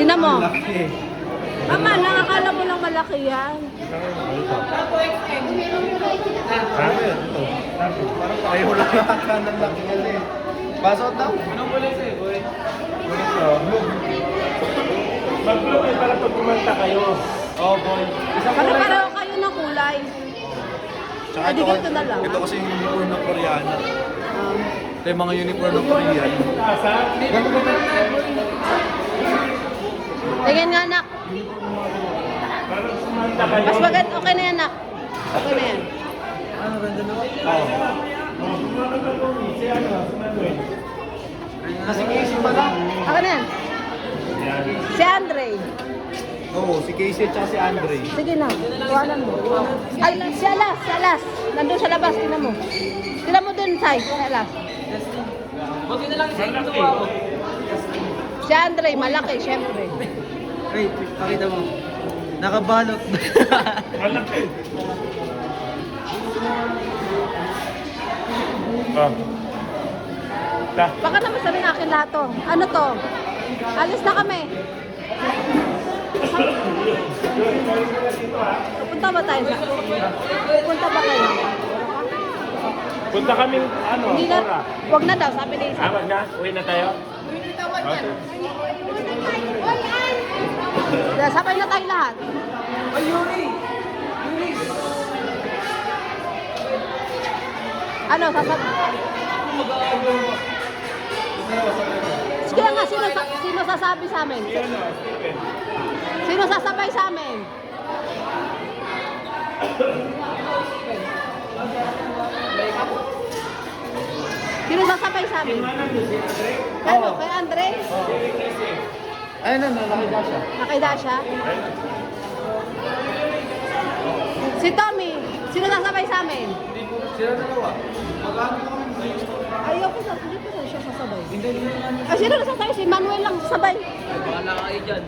Tingnan mo. Laki. Mama, nakakala mo lang malaki yan. Ano yun? Ito. Parang pareho lang yata ng laki yan eh. Pasok daw. Anong kulay sa'yo, boy? Mag-vlog kayo para pag kumanta kayo. Oo, boy. Isang Kasi kulay. pareho kayo ng kulay. Tsaka Edi ganito na lang, ito ha? kasi yung uniform ng Koreana. Um, Ito yung mga uniform ng Korean. Ganito ba? tingin nga, anak. Para kumanta kayo. Mas maganda. Okay na yan, anak. Okay na yan. Ano, ganda naman? Oo. Kumanta ko, si ano, si Manuel. Kasi Casey pala. Okay na yan. Yan. Si Andre. Oo, si Casey at saka si Andre. Sige na. Tuwanan mo. Ay, si Alas. Si Alas. Nandun sa labas. Tingnan mo. Tingnan mo dun, Sai. Si Alas. Malaki. Si Andre, malaki, syempre. Wait, pakita mo. Nakabalot. Malaki. Oh. Ta. Baka naman sabihin akin lahat to. Ano to? Alis na kami. Pupunta ba tayo sa? Pupunta ba kayo? Punta kaming ano, Hindi na. Ora. Huwag na daw, sabi ni Isa. Awag na? Uwi na tayo? Okay. Sabay na tayo lahat. Ano, sasabi? Sige nga, sino sasabi sa amin? Sino sasabay sa amin? Sino sasabay sa amin? Ano, kay Andre? Ayun na, nakita siya. Nakida siya? Si Tommy, sino sasabay sa amin? Sila dalawa. Ayaw ko hindi ko siya sasabay. Sino sasabay? Si Manuel lang sasabay. Baka nakakain dyan.